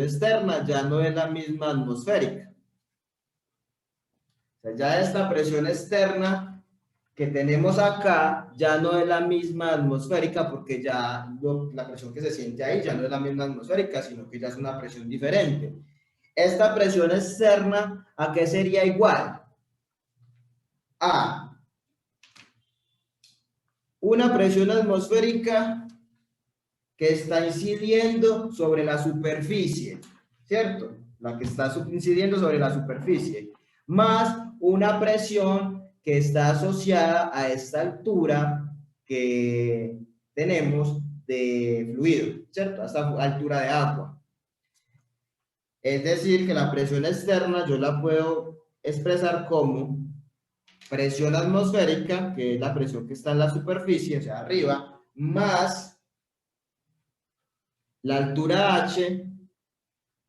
externa ya no es la misma atmosférica. O sea, ya esta presión externa que tenemos acá ya no es la misma atmosférica, porque ya la presión que se siente ahí ya no es la misma atmosférica, sino que ya es una presión diferente. Esta presión externa, ¿a qué sería igual? A una presión atmosférica que está incidiendo sobre la superficie, ¿cierto? La que está incidiendo sobre la superficie, más una presión que está asociada a esta altura que tenemos de fluido, ¿cierto? A esta altura de agua. Es decir, que la presión externa yo la puedo expresar como presión atmosférica, que es la presión que está en la superficie, o sea, arriba, más la altura H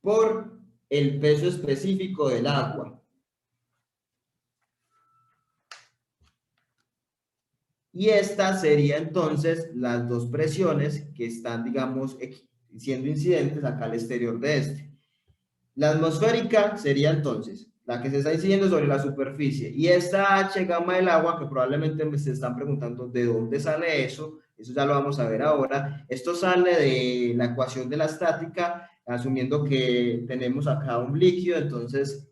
por el peso específico del agua. Y esta sería entonces las dos presiones que están, digamos, siendo incidentes acá al exterior de este. La atmosférica sería entonces la que se está incidiendo sobre la superficie, y esta H gamma del agua, que probablemente me se están preguntando de dónde sale eso ya lo vamos a ver ahora. Esto sale de la ecuación de la estática, asumiendo que tenemos acá un líquido, entonces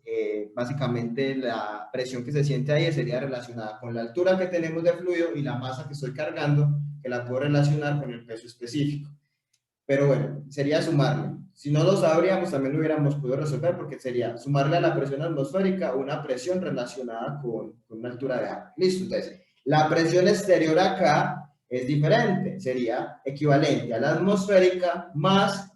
básicamente la presión que se siente ahí sería relacionada con la altura que tenemos de fluido y la masa que estoy cargando, que la puedo relacionar con el peso específico. Pero bueno, sería sumarle. Si no lo sabríamos, también lo hubiéramos podido resolver, porque sería sumarle a la presión atmosférica una presión relacionada con una altura de agua. Listo, entonces, la presión exterior acá es diferente, sería equivalente a la atmosférica más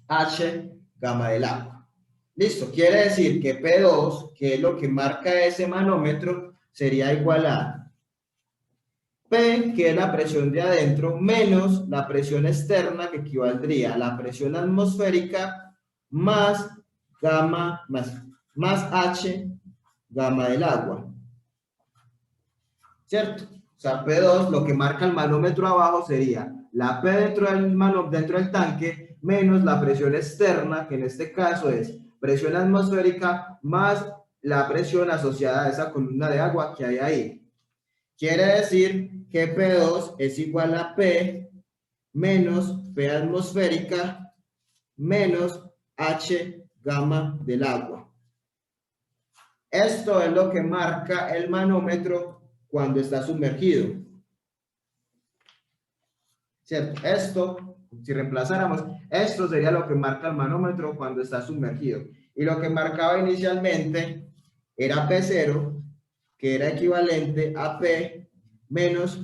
H gamma del agua. Listo, quiere decir que P2, que es lo que marca ese manómetro, sería igual a P, que es la presión de adentro, menos la presión externa, que equivaldría a la presión atmosférica, más gamma, más H gamma del agua. ¿Cierto? O sea, P2, lo que marca el manómetro abajo sería la P dentro del tanque, menos la presión externa, que en este caso es presión atmosférica, más la presión asociada a esa columna de agua que hay ahí. Quiere decir que P2 es igual a P menos P atmosférica menos H gamma del agua. Esto es lo que marca el manómetro cuando está sumergido. ¿Cierto? Esto, si reemplazáramos, esto sería lo que marca el manómetro cuando está sumergido. Y lo que marcaba inicialmente era P0, que era equivalente a P menos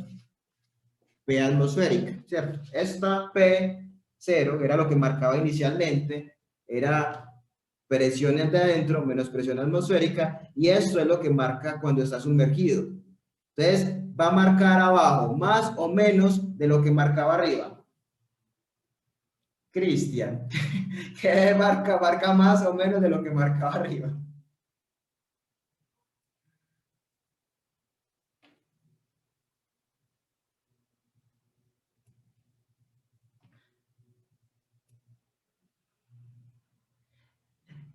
P atmosférica, ¿cierto? Esta P0 era lo que marcaba inicialmente, era presión de adentro menos presión atmosférica, y esto es lo que marca cuando está sumergido. Entonces, va a marcar abajo más o menos de lo que marcaba arriba. Cristian, ¿qué marca? Marca más o menos de lo que marcaba arriba.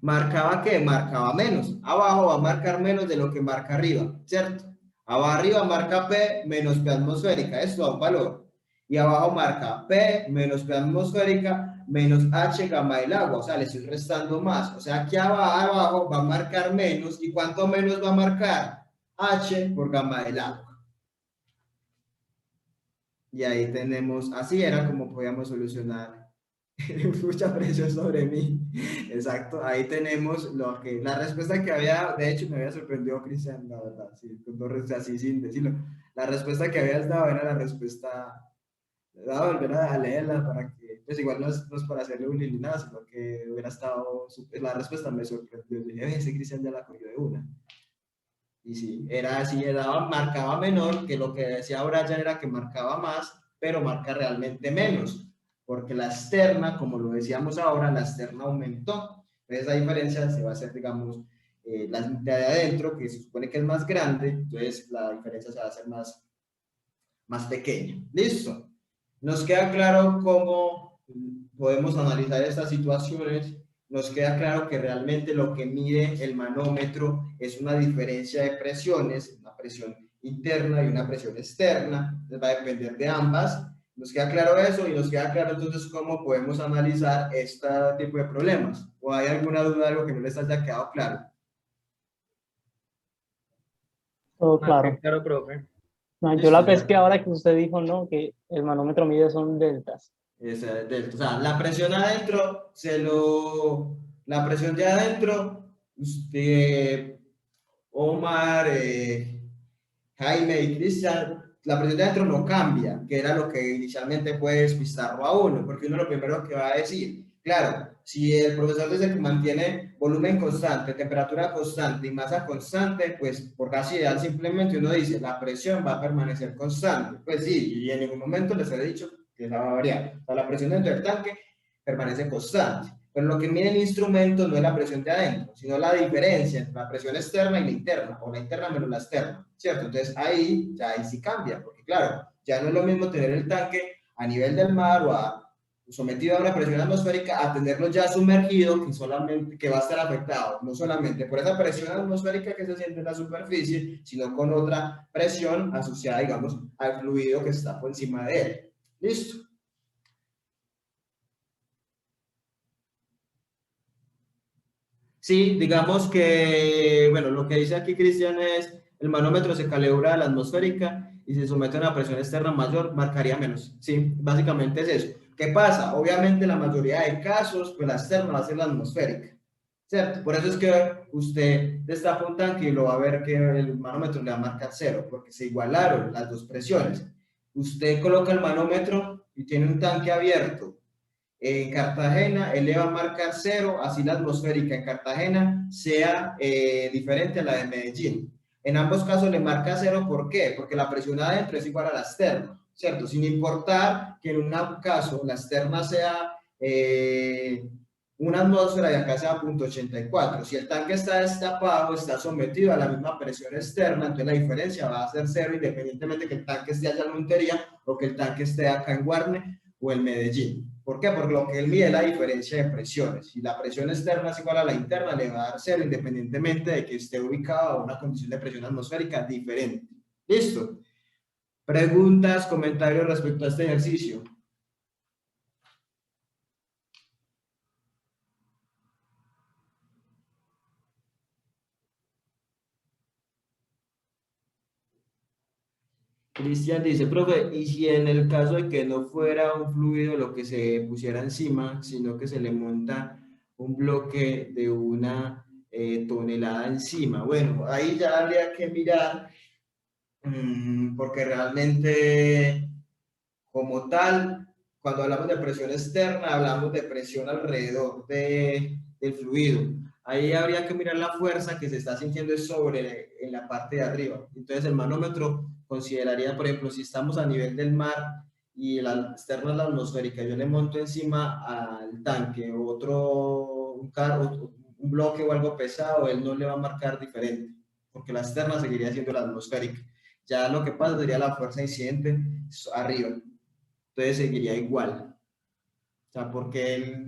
¿Marcaba qué? Marcaba menos. Abajo va a marcar menos de lo que marca arriba, ¿cierto? Abajo arriba marca P menos P atmosférica, esto da un valor. Y abajo marca P menos P atmosférica menos H gamma del agua, o sea, le estoy restando más. O sea, aquí abajo va a marcar menos. ¿Y cuánto menos va a marcar? H por gamma del agua. Y ahí tenemos, así era como podíamos solucionar mucha presión sobre mí. Exacto, ahí tenemos la respuesta que había, de hecho me había sorprendido Cristian, la verdad, sí, así sin decirlo. La respuesta que habías dado era la respuesta, voy a volver a leerla para que, pues igual no es para hacerle un ni nada, sino que hubiera estado, la respuesta me sorprendió. Dije, ese Cristian ya la cogió de una. Y sí, era así, marcaba menor, que lo que decía Brian era que marcaba más, pero marca realmente menos, porque la externa, como lo decíamos ahora, la externa aumentó. Entonces la diferencia se va a hacer, digamos, la de adentro, que se supone que es más grande, entonces la diferencia se va a hacer más pequeña. Listo. Nos queda claro cómo podemos analizar estas situaciones, nos queda claro que realmente lo que mide el manómetro es una diferencia de presiones, una presión interna y una presión externa, entonces va a depender de ambas. Nos queda claro eso y nos queda claro entonces cómo podemos analizar este tipo de problemas. ¿O hay alguna duda, algo que no les haya quedado claro? Todo Más que claro. claro, profe. No, yo Listo, la ya. pesqué ahora que usted dijo, ¿no? Que el manómetro mide son deltas. O sea, la presión adentro, la presión de adentro, usted, Omar, Jaime y Cristian, la presión de adentro no cambia, que era lo que inicialmente puede despistarlo a uno, porque uno lo primero que va a decir, claro, si el profesor dice que mantiene volumen constante, temperatura constante y masa constante, pues por casi ideal simplemente uno dice, la presión va a permanecer constante. Pues sí, y en ningún momento les he dicho que esa va a variar. O sea, la presión dentro del tanque permanece constante. Pero lo que mide el instrumento no es la presión de adentro, sino la diferencia entre la presión externa y la interna, o la interna menos la externa, ¿cierto? Entonces ahí sí cambia, porque claro, ya no es lo mismo tener el tanque a nivel del mar sometido a una presión atmosférica a tenerlo ya sumergido, que va a estar afectado no solamente por esa presión atmosférica que se siente en la superficie, sino con otra presión asociada, digamos, al fluido que está por encima de él. ¿Listo? Sí, digamos que, bueno, lo que dice aquí Cristian es, el manómetro se calibra a la atmosférica y si se somete a una presión externa mayor, marcaría menos. Sí, básicamente es eso. ¿Qué pasa? Obviamente la mayoría de casos, pues la externa va a ser la atmosférica, ¿cierto? Por eso es que usted destapa un tanque y lo va a ver que el manómetro le va a marcar cero, porque se igualaron las dos presiones. Usted coloca el manómetro y tiene un tanque abierto en Cartagena, él le va a marcar cero, así la atmosférica en Cartagena sea diferente a la de Medellín. En ambos casos le marca cero, ¿por qué? Porque la presión adentro es igual a la externa, ¿cierto? Sin importar que en un caso la externa sea una atmósfera y acá sea 0.84. Si el tanque está destapado, está sometido a la misma presión externa, entonces la diferencia va a ser cero independientemente que el tanque esté allá en Montería o que el tanque esté acá en Guarne o en Medellín. ¿Por qué? Porque lo que él mide es la diferencia de presiones. Si la presión externa es igual a la interna, le va a dar cero independientemente de que esté ubicado a una condición de presión atmosférica diferente. ¿Listo? Preguntas, comentarios respecto a este ejercicio. Cristian dice, profe, ¿y si en el caso de que no fuera un fluido lo que se pusiera encima, sino que se le monta un bloque de una tonelada encima? Bueno, ahí ya habría que mirar, porque realmente, como tal, cuando hablamos de presión externa, hablamos de presión alrededor del fluido. Ahí habría que mirar la fuerza que se está sintiendo en la parte de arriba. Entonces el manómetro consideraría, por ejemplo, si estamos a nivel del mar y la externa es la atmosférica, yo le monto encima al tanque un carro, un bloque o algo pesado, él no le va a marcar diferente, porque la externa seguiría siendo la atmosférica. Ya lo que pasa sería la fuerza incidente arriba, entonces seguiría igual. O sea, porque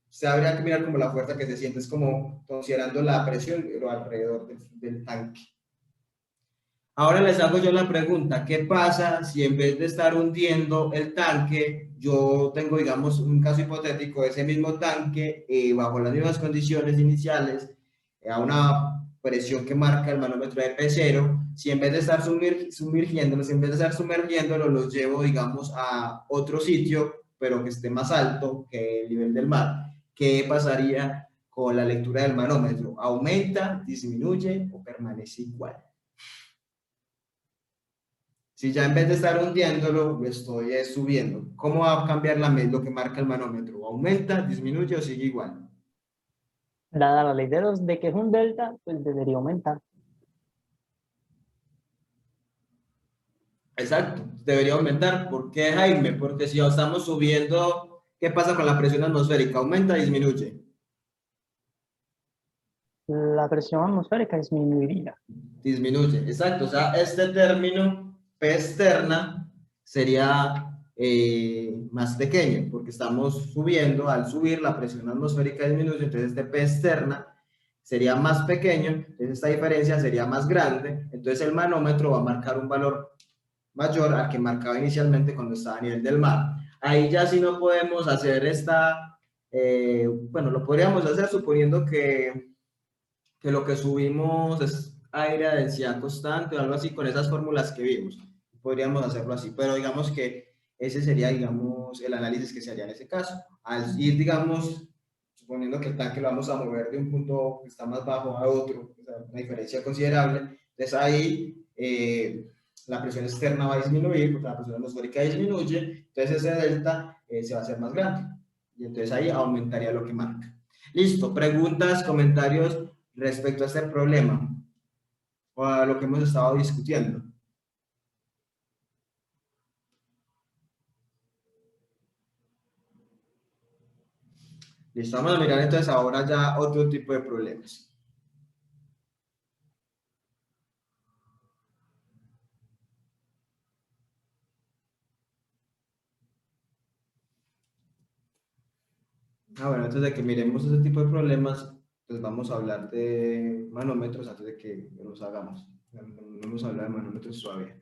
se habría que mirar como la fuerza que se siente, es como considerando la presión pero alrededor del tanque. Ahora les hago yo la pregunta, ¿qué pasa si en vez de estar hundiendo el tanque, yo tengo, digamos, un caso hipotético, ese mismo tanque, bajo las mismas condiciones iniciales, a una presión que marca el manómetro de P0, si en vez de estar sumergiéndolos, en vez de estar sumergiéndolos, los llevo, digamos, a otro sitio, pero que esté más alto que el nivel del mar? ¿Qué pasaría con la lectura del manómetro? ¿Aumenta, disminuye o permanece igual? Si ya en vez de estar hundiéndolo, lo estoy subiendo, ¿cómo va a cambiar lo que marca el manómetro? ¿Aumenta, disminuye o sigue igual? Dada la ley de que es un delta, pues debería aumentar. Exacto, debería aumentar. ¿Por qué, Jaime? Porque si estamos subiendo, ¿qué pasa con la presión atmosférica? ¿Aumenta, disminuye? La presión atmosférica disminuiría. Disminuye, exacto. O sea, este término P externa sería más pequeño, porque estamos subiendo, al subir la presión atmosférica disminuye, entonces este P externa sería más pequeño, entonces esta diferencia sería más grande, entonces el manómetro va a marcar un valor mayor al que marcaba inicialmente cuando estaba a nivel del mar. Ahí ya sí no podemos hacer bueno, lo podríamos hacer suponiendo que lo que subimos es aire a densidad constante o algo así con esas fórmulas que vimos. Podríamos hacerlo así, pero digamos que ese sería, digamos, el análisis que se haría en ese caso. Al ir, digamos, suponiendo que el tanque lo vamos a mover de un punto que está más bajo a otro, o sea, una diferencia considerable, entonces ahí la presión externa va a disminuir, porque la presión atmosférica disminuye, entonces ese delta se va a hacer más grande, y entonces ahí aumentaría lo que marca. Listo, preguntas, comentarios respecto a este problema o a lo que hemos estado discutiendo. Listo, vamos a mirar entonces ahora ya otro tipo de problemas. Bueno, antes de que miremos ese tipo de problemas, pues vamos a hablar de manómetros antes de que los hagamos. No vamos a hablar de manómetros todavía.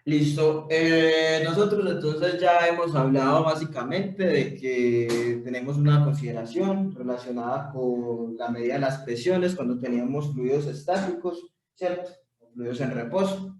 Listo. Nosotros entonces ya hemos hablado básicamente de que tenemos una consideración relacionada con la medida de las presiones cuando teníamos fluidos estáticos, ¿cierto? Fluidos en reposo.